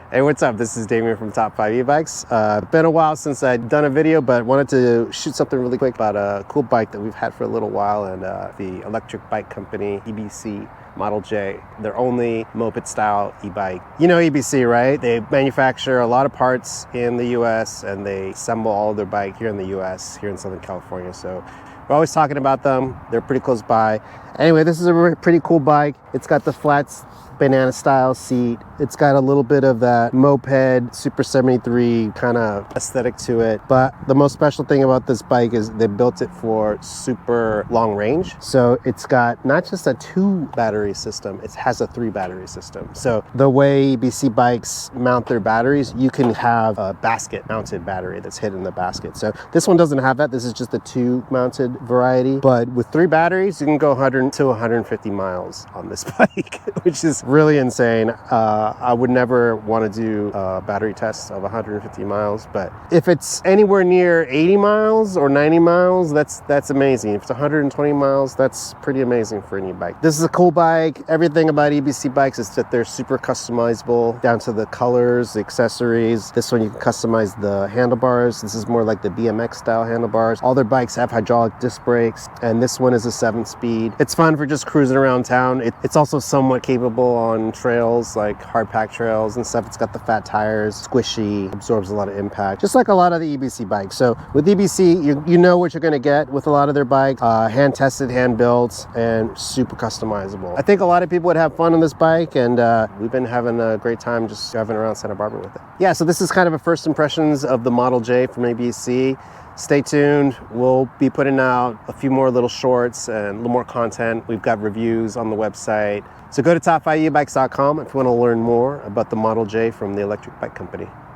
Hey, what's up? This is Damien from Top 5 E-Bikes. Been a while since I'd done a video, but wanted to shoot something really quick about a cool bike that we've had for a little while, and the electric bike company EBC Model J, their only moped style e-bike. You know EBC, right? They manufacture a lot of parts in the US and they assemble all of their bike here in the US, here in Southern California. So we're always talking about them. They're pretty close by. Anyway, this is a pretty cool bike. It's got the flats banana style seat. It's got a little bit of that moped Super 73 kind of aesthetic to it. But the most special thing about this bike is they built it for super long range. So it's got not just a 2 battery system, it has a 3 battery system. So the way EBC bikes mount their batteries, you can have a basket mounted battery that's hidden in the basket. So this one doesn't have that. This is just a 2 mounted variety. But with 3 batteries, you can go 100 to 150 miles on this bike, which is really insane. I would never want to do a battery test of 150 miles, but if it's anywhere near 80 miles or 90 miles, that's amazing. If it's 120 miles, that's pretty amazing for any bike. This is a cool bike. Everything about EBC bikes is that they're super customizable, down to the colors, the accessories. This one you can customize the handlebars. This is more like the BMX style handlebars. All their bikes have hydraulic disc brakes, and this one is a 7-speed. It's fun for just cruising around town. It's also somewhat capable on trails, like hard pack trails and stuff. It's got the fat tires, squishy, absorbs a lot of impact, just like a lot of the EBC bikes. So with EBC, you know what you're going to get with a lot of their bikes. Hand tested, hand built, and super customizable. I think a lot of people would have fun on this bike, and we've been having a great time just driving around Santa Barbara with it. Yeah, so this is kind of a first impressions of the Model J from EBC. Stay tuned. We'll be putting out a few more little shorts and a little more content. We've got reviews on the website. So go to top5ebikes.com if you want to learn more about the Model J from the electric bike company.